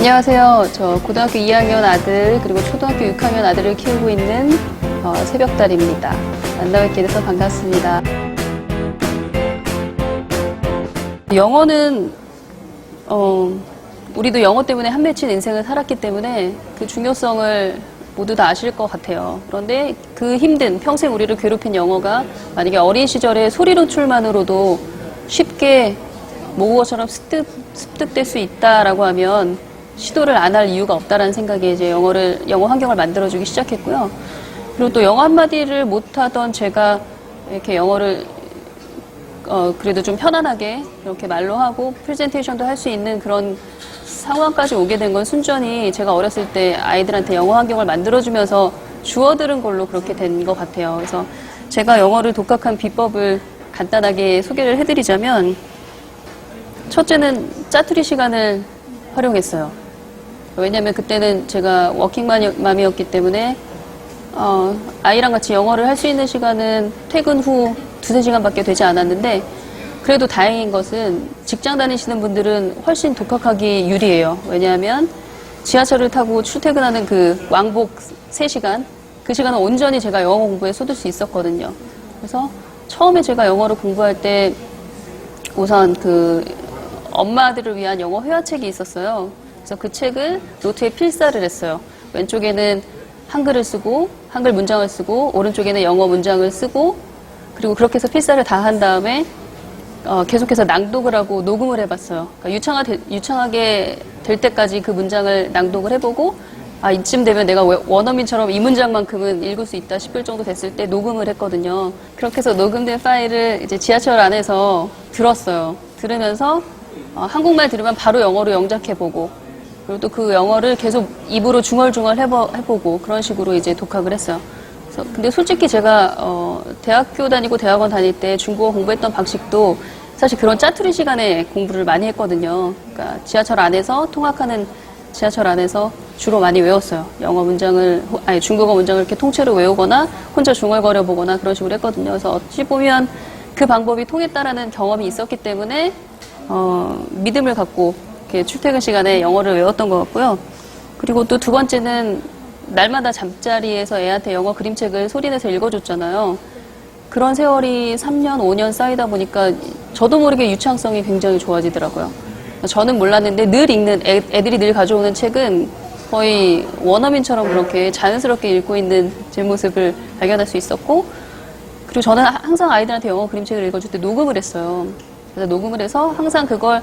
안녕하세요. 저 고등학교 2학년 아들 그리고 초등학교 6학년 아들을 키우고 있는 새벽달입니다. 만나뵙게 돼서 반갑습니다. 영어는 우리도 영어 때문에 한 맺힌 인생을 살았기 때문에 그 중요성을 모두 다 아실 것 같아요. 그런데 그 힘든 평생 우리를 괴롭힌 영어가 만약에 어린 시절에 소리 노출만으로도 쉽게 모국어처럼 습득될 수 있다라고 하면 시도를 안 할 이유가 없다라는 생각에 이제 영어 환경을 만들어주기 시작했고요. 그리고 또 영어 한마디를 못하던 제가 이렇게 영어를 그래도 좀 편안하게 이렇게 말로 하고 프레젠테이션도 할 수 있는 그런 상황까지 오게 된 건 순전히 제가 어렸을 때 아이들한테 영어 환경을 만들어주면서 주워들은 걸로 그렇게 된 것 같아요. 그래서 제가 영어를 독학한 비법을 간단하게 소개를 해드리자면, 첫째는 짜투리 시간을 활용했어요. 왜냐면 그때는 제가 워킹맘이었기 때문에 아이랑 같이 영어를 할 수 있는 시간은 퇴근 후 2-3시간밖에 되지 않았는데, 그래도 다행인 것은 직장 다니시는 분들은 훨씬 독학하기 유리해요. 왜냐하면 지하철을 타고 출퇴근하는 그 왕복 3시간, 그 시간은 온전히 제가 영어 공부에 쏟을 수 있었거든요. 그래서 처음에 제가 영어를 공부할 때 우선 그 엄마들을 위한 영어 회화책이 있었어요. 그래서 그 책을 노트에 필사를 했어요. 왼쪽에는 한글을 쓰고 한글 문장을 쓰고 오른쪽에는 영어 문장을 쓰고, 그리고 그렇게 해서 필사를 다 한 다음에 계속해서 낭독을 하고 녹음을 해봤어요. 그러니까 유창하게 될 때까지 그 문장을 낭독을 해보고, 이쯤 되면 내가 원어민처럼 이 문장만큼은 읽을 수 있다 싶을 정도 됐을 때 녹음을 했거든요. 그렇게 해서 녹음된 파일을 이제 지하철 안에서 들었어요. 들으면서 한국말 들으면 바로 영어로 영작해보고, 그리고 또 그 영어를 계속 입으로 중얼중얼 해보고 그런 식으로 이제 독학을 했어요. 근데 솔직히 제가 대학교 다니고 대학원 다닐 때 중국어 공부했던 방식도 사실 그런 짜투리 시간에 공부를 많이 했거든요. 그러니까 지하철 안에서 통학하는 지하철 안에서 주로 많이 외웠어요. 중국어 문장을 이렇게 통째로 외우거나 혼자 중얼거려 보거나 그런 식으로 했거든요. 그래서 어찌 보면 그 방법이 통했다라는 경험이 있었기 때문에 믿음을 갖고 이렇게 출퇴근 시간에 영어를 외웠던 것 같고요. 그리고 또 두 번째는 날마다 잠자리에서 애한테 영어 그림책을 소리내서 읽어줬잖아요. 그런 세월이 3년, 5년 쌓이다 보니까 저도 모르게 유창성이 굉장히 좋아지더라고요. 저는 몰랐는데 늘 읽는, 애들이 늘 가져오는 책은 거의 원어민처럼 그렇게 자연스럽게 읽고 있는 제 모습을 발견할 수 있었고, 그리고 저는 항상 아이들한테 영어 그림책을 읽어줄 때 녹음을 했어요. 그래서 녹음을 해서 항상 그걸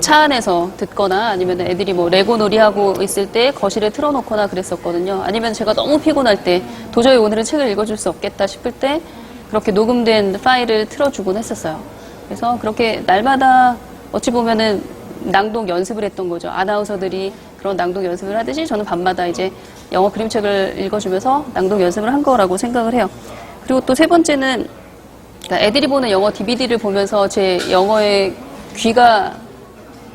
차 안에서 듣거나 아니면 애들이 레고 놀이하고 있을 때 거실에 틀어놓거나 그랬었거든요. 아니면 제가 너무 피곤할 때 도저히 오늘은 책을 읽어줄 수 없겠다 싶을 때 그렇게 녹음된 파일을 틀어주곤 했었어요. 그래서 그렇게 날마다 어찌 보면은 낭독 연습을 했던 거죠. 아나운서들이 그런 낭독 연습을 하듯이 저는 밤마다 이제 영어 그림책을 읽어주면서 낭독 연습을 한 거라고 생각을 해요. 그리고 또 세 번째는, 그러니까 애들이 보는 영어 DVD를 보면서 제 영어의 귀가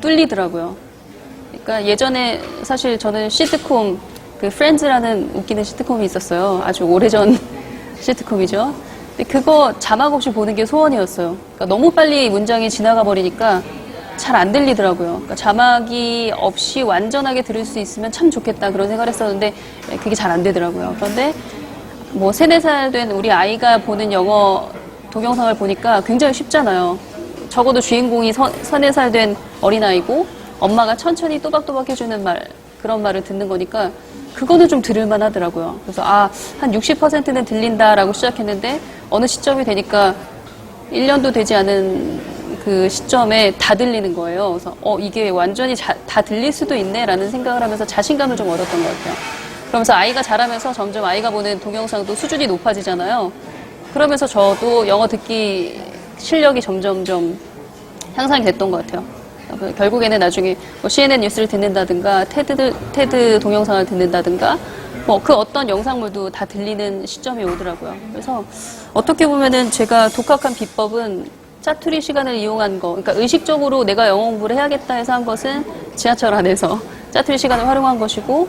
뚫리더라고요. 그러니까 예전에 사실 저는 시트콤, 그 프렌즈라는 웃기는 시트콤이 있었어요. 아주 오래전 시트콤이죠. 근데 그거 자막 없이 보는 게 소원이었어요. 그러니까 너무 빨리 문장이 지나가 버리니까 잘 안 들리더라고요. 그러니까 자막이 없이 완전하게 들을 수 있으면 참 좋겠다 그런 생각을 했었는데 그게 잘 안 되더라고요. 그런데 3-4살 된 우리 아이가 보는 영어 동영상을 보니까 굉장히 쉽잖아요. 적어도 주인공이 3-4살 된 어린아이고 엄마가 천천히 또박또박 해주는 그런 말을 듣는 거니까 그거는 좀 들을만 하더라고요. 그래서 한 60%는 들린다라고 시작했는데 어느 시점이 되니까 1년도 되지 않은 그 시점에 다 들리는 거예요. 그래서 이게 완전히 다 들릴 수도 있네 라는 생각을 하면서 자신감을 좀 얻었던 것 같아요. 그러면서 아이가 자라면서 점점 아이가 보는 동영상도 수준이 높아지잖아요. 그러면서 저도 영어 듣기 실력이 점점점 향상이 됐던 것 같아요. 결국에는 나중에 CNN 뉴스를 듣는다든가 테드 동영상을 듣는다든가 그 어떤 영상물도 다 들리는 시점이 오더라고요. 그래서 어떻게 보면은 제가 독학한 비법은 짜투리 시간을 이용한 거, 그러니까 의식적으로 내가 영어 공부를 해야겠다 해서 한 것은 지하철 안에서 짜투리 시간을 활용한 것이고,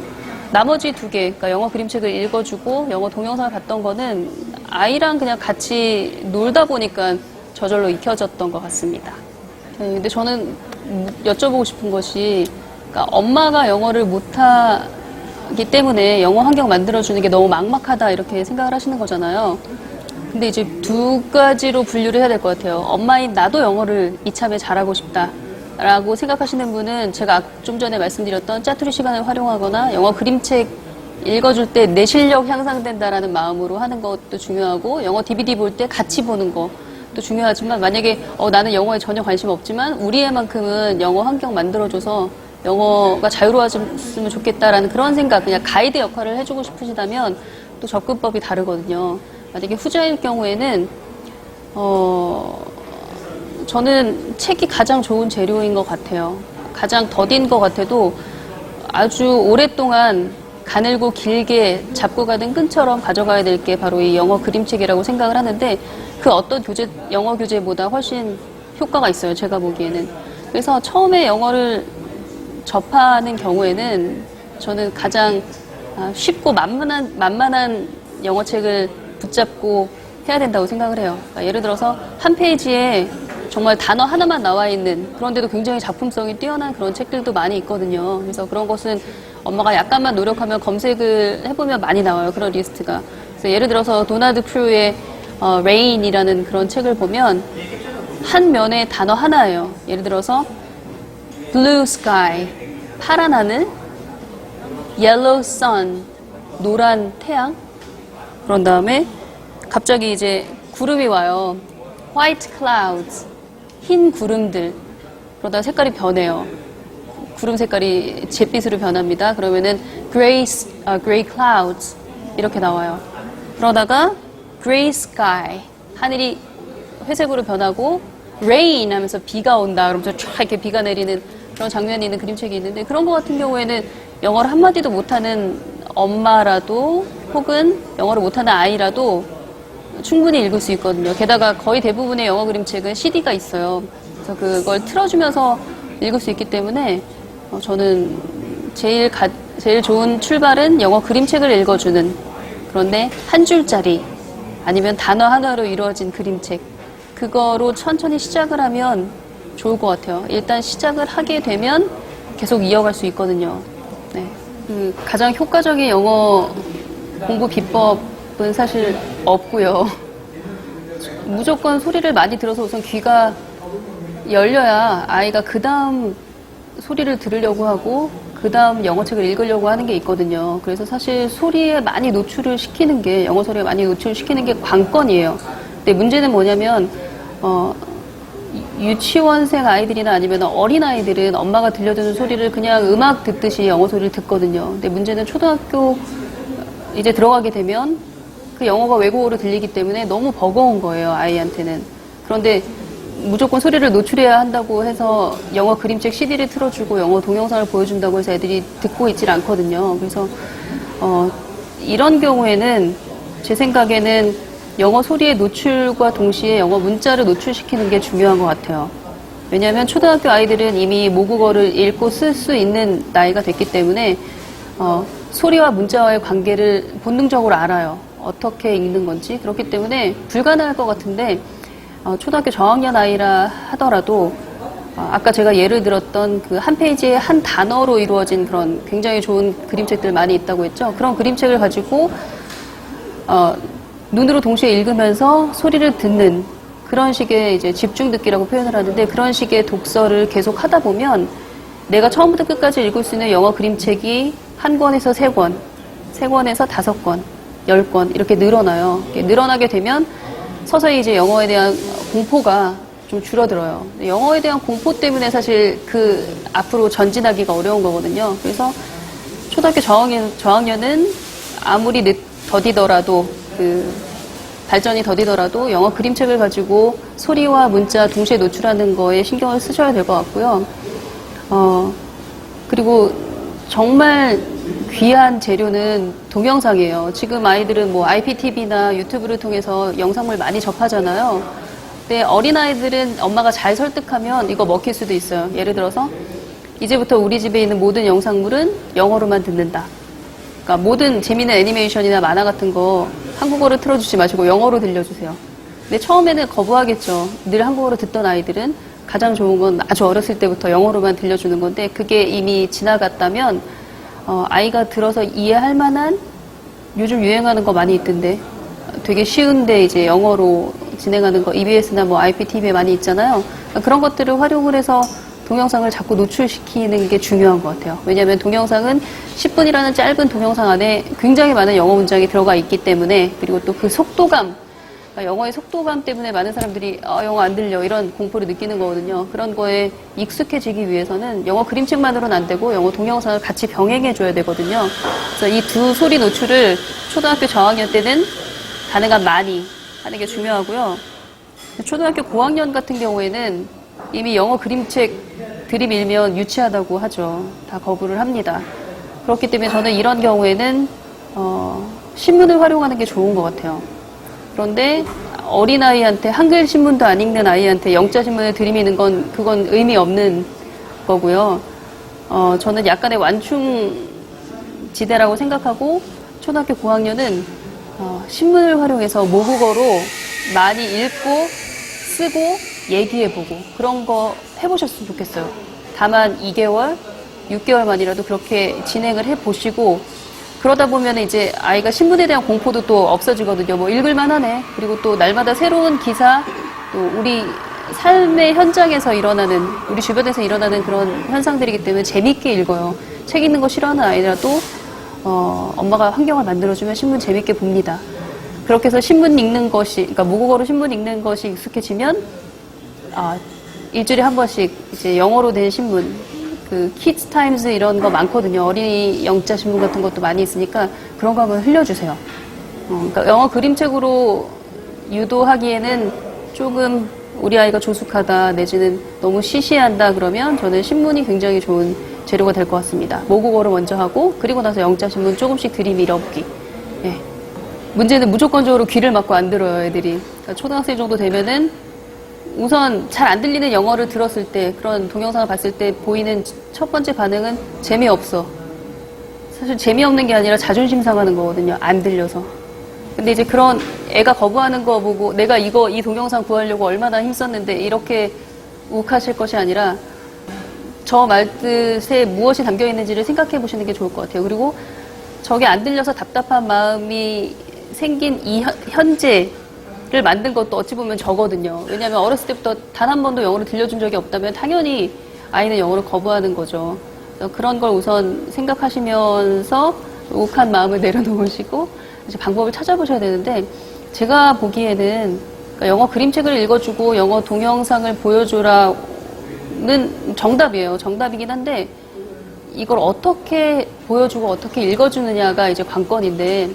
나머지 2개, 그러니까 영어 그림책을 읽어주고 영어 동영상을 봤던 거는 아이랑 그냥 같이 놀다 보니까 저절로 익혀졌던 것 같습니다. 근데 저는 여쭤보고 싶은 것이, 그러니까 엄마가 영어를 못하기 때문에 영어 환경 만들어주는 게 너무 막막하다 이렇게 생각을 하시는 거잖아요. 근데 이제 두 가지로 분류를 해야 될 것 같아요. 엄마인 나도 영어를 이참에 잘하고 싶다라고 생각하시는 분은 제가 좀 전에 말씀드렸던 짜투리 시간을 활용하거나 영어 그림책 읽어줄 때 내 실력 향상된다라는 마음으로 하는 것도 중요하고, 영어 DVD 볼 때 같이 보는 것도 중요하지만, 만약에 나는 영어에 전혀 관심 없지만 우리 애만큼은 영어 환경 만들어줘서 영어가 자유로워졌으면 좋겠다라는 그런 생각, 그냥 가이드 역할을 해주고 싶으시다면 또 접근법이 다르거든요. 만약에 후자일 경우에는 저는 책이 가장 좋은 재료인 것 같아요. 가장 더딘 것 같아도 아주 오랫동안 가늘고 길게 잡고 가는 끈처럼 가져가야 될 게 바로 이 영어 그림책이라고 생각을 하는데, 그 어떤 영어 교재보다 훨씬 효과가 있어요, 제가 보기에는. 그래서 처음에 영어를 접하는 경우에는 저는 가장 쉽고 만만한 영어책을 붙잡고 해야 된다고 생각을 해요. 그러니까 예를 들어서 한 페이지에 정말 단어 하나만 나와 있는, 그런데도 굉장히 작품성이 뛰어난 그런 책들도 많이 있거든요. 그래서 그런 것은 엄마가 약간만 노력하면 검색을 해보면 많이 나와요, 그런 리스트가. 그래서 예를 들어서 도나드 크루의 Rain이라는 그런 책을 보면 한 면에 단어 하나예요. 예를 들어서 Blue Sky, 파란 하늘, Yellow Sun, 노란 태양. 그런 다음에 갑자기 이제 구름이 와요. White Clouds, 흰 구름들. 그러다 색깔이 변해요. 구름 색깔이 잿빛으로 변합니다. 그러면은 Gray Clouds 이렇게 나와요. 그러다가 Gray Sky, 하늘이 회색으로 변하고 Rain 하면서 비가 온다. 그러면서 쫙 이렇게 비가 내리는 그런 장면이 있는 그림책이 있는데, 그런 것 같은 경우에는 영어를 한마디도 못하는 엄마라도 혹은 영어를 못하는 아이라도 충분히 읽을 수 있거든요. 게다가 거의 대부분의 영어 그림책은 CD가 있어요. 그래서 그걸 틀어주면서 읽을 수 있기 때문에 저는 제일 좋은 출발은 영어 그림책을 읽어주는, 그런데 한 줄짜리 아니면 단어 하나로 이루어진 그림책, 그거로 천천히 시작을 하면 좋을 것 같아요. 일단 시작을 하게 되면 계속 이어갈 수 있거든요. 네. 가장 효과적인 영어 공부 비법은 사실 없고요. 무조건 소리를 많이 들어서 우선 귀가 열려야 아이가 그 다음 소리를 들으려고 하고 그 다음 영어책을 읽으려고 하는 게 있거든요. 그래서 사실 소리에 많이 노출을 시키는 게, 영어 소리에 많이 노출을 시키는 게 관건이에요. 근데 문제는 뭐냐면 유치원생 아이들이나 아니면 어린아이들은 엄마가 들려주는 소리를 그냥 음악 듣듯이 영어 소리를 듣거든요. 근데 문제는 초등학교 이제 들어가게 되면 그 영어가 외국어로 들리기 때문에 너무 버거운 거예요, 아이한테는. 그런데 무조건 소리를 노출해야 한다고 해서 영어 그림책 CD를 틀어주고 영어 동영상을 보여준다고 해서 애들이 듣고 있질 않거든요. 그래서 이런 경우에는 제 생각에는 영어 소리의 노출과 동시에 영어 문자를 노출시키는 게 중요한 것 같아요. 왜냐하면 초등학교 아이들은 이미 모국어를 읽고 쓸 수 있는 나이가 됐기 때문에 소리와 문자와의 관계를 본능적으로 알아요. 어떻게 읽는 건지. 그렇기 때문에 불가능할 것 같은데 초등학교 저학년 아이라 하더라도 아까 제가 예를 들었던 그 한 페이지에 한 단어로 이루어진 그런 굉장히 좋은 그림책들 많이 있다고 했죠. 그런 그림책을 가지고 눈으로 동시에 읽으면서 소리를 듣는 그런 식의 이제 집중 듣기라고 표현을 하는데, 그런 식의 독서를 계속 하다 보면 내가 처음부터 끝까지 읽을 수 있는 영어 그림책이 한 권에서 세 권, 세 권에서 5권, 10권 이렇게 늘어나요. 이렇게 늘어나게 되면 서서히 이제 영어에 대한 공포가 좀 줄어들어요. 영어에 대한 공포 때문에 사실 그 앞으로 전진하기가 어려운 거거든요. 그래서 초등학교 저학년은 아무리 더디더라도 발전이 더디더라도 영어 그림책을 가지고 소리와 문자 동시에 노출하는 거에 신경을 쓰셔야 될 것 같고요. 그리고 정말 귀한 재료는 동영상이에요. 지금 아이들은 뭐 IPTV나 유튜브를 통해서 영상물 많이 접하잖아요. 근데 어린아이들은 엄마가 잘 설득하면 이거 먹힐 수도 있어요. 예를 들어서 이제부터 우리 집에 있는 모든 영상물은 영어로만 듣는다. 그러니까 모든 재미있는 애니메이션이나 만화 같은 거 한국어로 틀어주지 마시고 영어로 들려주세요. 근데 처음에는 거부하겠죠. 늘 한국어로 듣던 아이들은. 가장 좋은 건 아주 어렸을 때부터 영어로만 들려주는 건데 그게 이미 지나갔다면 아이가 들어서 이해할 만한 요즘 유행하는 거 많이 있던데 되게 쉬운데 이제 영어로 진행하는 거 EBS나 뭐 IPTV에 많이 있잖아요. 그런 것들을 활용을 해서 동영상을 자꾸 노출시키는 게 중요한 것 같아요. 왜냐하면 동영상은 10분이라는 짧은 동영상 안에 굉장히 많은 영어 문장이 들어가 있기 때문에 그리고 또 그 속도감, 그러니까 영어의 속도감 때문에 많은 사람들이 영어 안 들려 이런 공포를 느끼는 거거든요. 그런 거에 익숙해지기 위해서는 영어 그림책만으로는 안 되고 영어 동영상을 같이 병행해줘야 되거든요. 그래서 이 두 소리 노출을 초등학교 저학년 때는 가능한 많이 하는 게 중요하고요. 초등학교 고학년 같은 경우에는 이미 영어 그림책 들이밀면 유치하다고 하죠. 다 거부를 합니다. 그렇기 때문에 저는 이런 경우에는 신문을 활용하는 게 좋은 것 같아요. 그런데 어린아이한테 한글 신문도 안 읽는 아이한테 영자 신문을 들이미는 건 그건 의미 없는 거고요. 저는 약간의 완충 지대라고 생각하고 초등학교 고학년은 신문을 활용해서 모국어로 많이 읽고 쓰고 얘기해보고 그런 거 해보셨으면 좋겠어요. 다만 2개월, 6개월만이라도 그렇게 진행을 해보시고 그러다 보면 이제 아이가 신문에 대한 공포도 또 없어지거든요. 뭐 읽을만 하네. 그리고 또 날마다 새로운 기사, 또 우리 삶의 현장에서 일어나는, 우리 주변에서 일어나는 그런 현상들이기 때문에 재밌게 읽어요. 책 읽는 거 싫어하는 아이라도 엄마가 환경을 만들어주면 신문 재밌게 봅니다. 그렇게 해서 신문 읽는 것이, 그러니까 모국어로 신문 읽는 것이 익숙해지면 일주일에 한 번씩 이제 영어로 된 신문, 그 키즈 타임즈 이런 거 많거든요. 어린이 영자 신문 같은 것도 많이 있으니까 그런 거 한번 흘려주세요. 그러니까 영어 그림책으로 유도하기에는 조금 우리 아이가 조숙하다 내지는 너무 시시한다 그러면 저는 신문이 굉장히 좋은 재료가 될 것 같습니다. 모국어로 먼저 하고 그리고 나서 영자 신문 조금씩 들이밀어보기. 예. 문제는 무조건적으로 귀를 막고 안 들어요, 애들이. 그러니까 초등학생 정도 되면은 우선 잘 안 들리는 영어를 들었을 때 그런 동영상을 봤을 때 보이는 첫 번째 반응은 재미없어. 사실 재미없는 게 아니라 자존심 상하는 거거든요. 안 들려서. 근데 이제 그런 애가 거부하는 거 보고 내가 이 동영상 구하려고 얼마나 힘썼는데 이렇게 욱하실 것이 아니라 저 말뜻에 무엇이 담겨 있는지를 생각해 보시는 게 좋을 것 같아요. 그리고 저게 안 들려서 답답한 마음이 생긴 이 현재를 만든 것도 어찌 보면 저거든요. 왜냐하면 어렸을 때부터 단 한 번도 영어를 들려준 적이 없다면 당연히 아이는 영어를 거부하는 거죠. 그런 걸 우선 생각하시면서 욱한 마음을 내려놓으시고 이제 방법을 찾아보셔야 되는데 제가 보기에는 그러니까 영어 그림책을 읽어주고 영어 동영상을 보여줘라는 정답이에요. 정답이긴 한데 이걸 어떻게 보여주고 어떻게 읽어주느냐가 이제 관건인데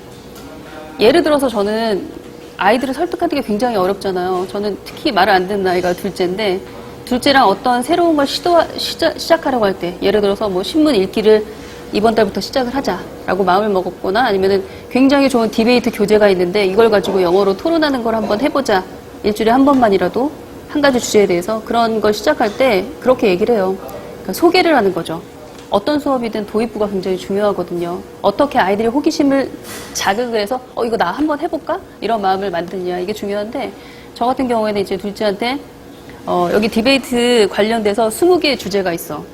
예를 들어서 저는 아이들을 설득하는 게 굉장히 어렵잖아요. 저는 특히 말을 안 듣는 아이가 둘째인데 둘째랑 어떤 새로운 걸 시작하려고 할 때 예를 들어서 뭐 신문 읽기를 이번 달부터 시작을 하자라고 마음을 먹었거나 아니면은 굉장히 좋은 디베이트 교재가 있는데 이걸 가지고 영어로 토론하는 걸 한번 해보자. 일주일에 한 번만이라도 한 가지 주제에 대해서 그런 걸 시작할 때 그렇게 얘기를 해요. 그러니까 소개를 하는 거죠. 어떤 수업이든 도입부가 굉장히 중요하거든요. 어떻게 아이들의 호기심을 자극을 해서 이거 나 한번 해볼까? 이런 마음을 만드냐 이게 중요한데 저 같은 경우에는 이제 둘째한테 여기 디베이트 관련돼서 20개의 주제가 있어.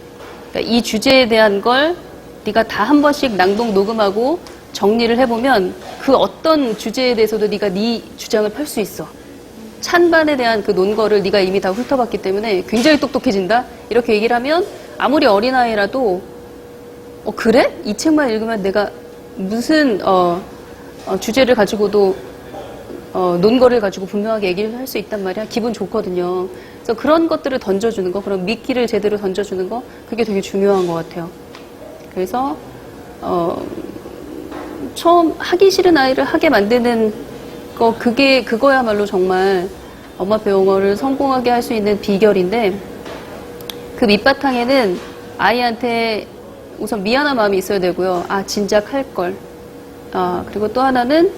그러니까 이 주제에 대한 걸 네가 다 한 번씩 낭독 녹음하고 정리를 해보면 그 어떤 주제에 대해서도 네가 네 주장을 펼 수 있어. 찬반에 대한 그 논거를 네가 이미 다 훑어봤기 때문에 굉장히 똑똑해진다. 이렇게 얘기를 하면 아무리 어린아이라도 그래? 이 책만 읽으면 내가 무슨 주제를 가지고도 논거를 가지고 분명하게 얘기를 할 수 있단 말이야. 기분 좋거든요. 그래서 그런 것들을 던져주는 거, 그런 미끼를 제대로 던져주는 거 그게 되게 중요한 것 같아요. 그래서 처음 하기 싫은 아이를 하게 만드는 거 그거야말로 정말 엄마 아빠 영어를 성공하게 할 수 있는 비결인데 그 밑바탕에는 아이한테 우선 미안한 마음이 있어야 되고요. 진작 할 걸. 그리고 또 하나는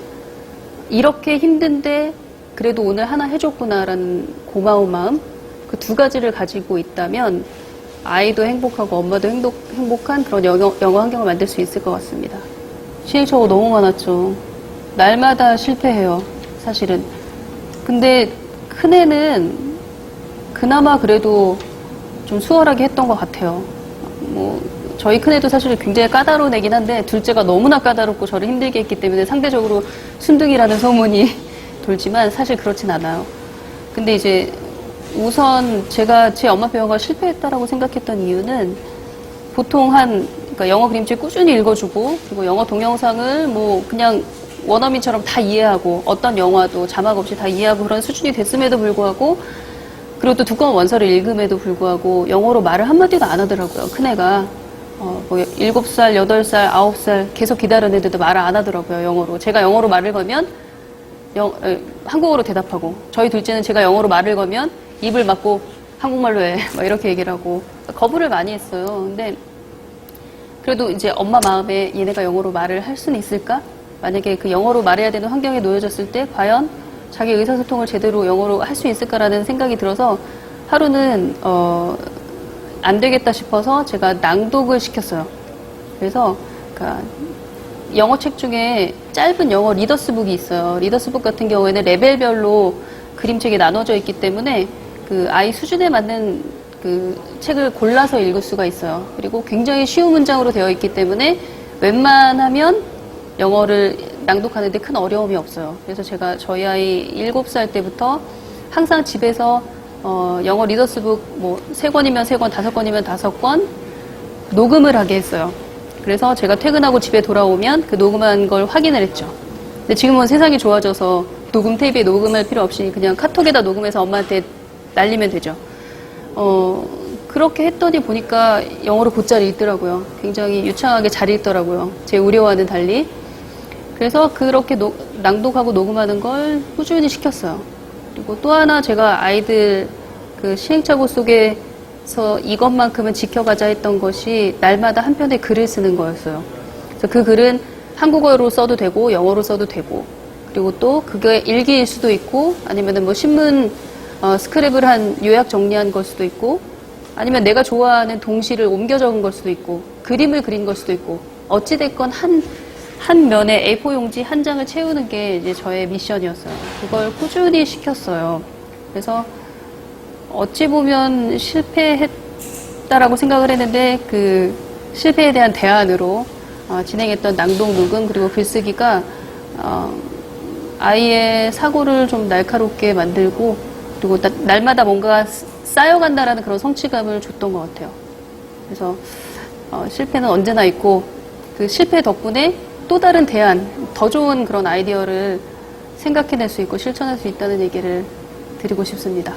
이렇게 힘든데 그래도 오늘 하나 해줬구나라는 고마운 마음. 그 두 가지를 가지고 있다면 아이도 행복하고 엄마도 행복한 그런 영어 환경을 만들 수 있을 것 같습니다. 시행착오 너무 많았죠. 날마다 실패해요. 사실은. 근데 큰애는 그나마 그래도 좀 수월하게 했던 것 같아요. 뭐 저희 큰애도 사실 굉장히 까다로운 애긴 한데 둘째가 너무나 까다롭고 저를 힘들게 했기 때문에 상대적으로 순둥이라는 소문이 돌지만 사실 그렇진 않아요. 근데 이제 우선 제가 제 엄마표 영어가 실패했다라고 생각했던 이유는 보통 그러니까 영어 그림책 꾸준히 읽어주고 그리고 영어 동영상을 뭐 그냥 원어민처럼 다 이해하고 어떤 영화도 자막 없이 다 이해하고 그런 수준이 됐음에도 불구하고 그리고 또 두꺼운 원서를 읽음에도 불구하고 영어로 말을 한마디도 안 하더라고요. 큰애가 뭐 7살, 8살, 9살 계속 기다렸는데도 말을 안 하더라고요. 영어로. 제가 영어로 말을 걸면 한국어로 대답하고 저희 둘째는 제가 영어로 말을 걸면 입을 막고 한국말로 해. 막 이렇게 얘기를 하고 거부를 많이 했어요. 근데 그래도 이제 엄마 마음에 얘네가 영어로 말을 할 수는 있을까? 만약에 그 영어로 말해야 되는 환경에 놓여졌을 때 과연 자기 의사소통을 제대로 영어로 할 수 있을까라는 생각이 들어서 하루는 안 되겠다 싶어서 제가 낭독을 시켰어요. 그래서 그러니까 영어 책 중에 짧은 영어 리더스북이 있어요. 리더스북 같은 경우에는 레벨별로 그림책이 나눠져 있기 때문에 그 아이 수준에 맞는 그 책을 골라서 읽을 수가 있어요. 그리고 굉장히 쉬운 문장으로 되어 있기 때문에 웬만하면 영어를 낭독하는데 큰 어려움이 없어요. 그래서 제가 저희 아이 7살 때부터 항상 집에서 영어 리더스북 뭐 3권이면 3권, 5권이면 5권 녹음을 하게 했어요. 그래서 제가 퇴근하고 집에 돌아오면 그 녹음한 걸 확인을 했죠. 근데 지금은 세상이 좋아져서 녹음 테이프에 녹음할 필요 없이 그냥 카톡에다 녹음해서 엄마한테 날리면 되죠. 그렇게 했더니 보니까 영어를 곧잘 읽더라고요. 굉장히 유창하게 잘 읽더라고요. 제 우려와는 달리. 그래서 그렇게 낭독하고 녹음하는 걸 꾸준히 시켰어요. 그리고 또 하나 제가 아이들 그 시행착오 속에서 이것만큼은 지켜가자 했던 것이 날마다 한 편의 글을 쓰는 거였어요. 그래서 그 글은 한국어로 써도 되고 영어로 써도 되고 그리고 또 그게 일기일 수도 있고 아니면은 뭐 신문 스크랩을 한 요약 정리한 걸 수도 있고 아니면 내가 좋아하는 동시를 옮겨 적은 걸 수도 있고 그림을 그린 걸 수도 있고 어찌됐건 한 면에 A4 용지 한 장을 채우는 게 이제 저의 미션이었어요. 그걸 꾸준히 시켰어요. 그래서 어찌 보면 실패했다라고 생각을 했는데 그 실패에 대한 대안으로 진행했던 낭독 녹음 그리고 글쓰기가 아이의 사고를 좀 날카롭게 만들고 그리고 날마다 뭔가 쌓여간다라는 그런 성취감을 줬던 것 같아요. 그래서 실패는 언제나 있고 그 실패 덕분에 또 다른 대안, 더 좋은 그런 아이디어를 생각해낼 수 있고 실천할 수 있다는 얘기를 드리고 싶습니다.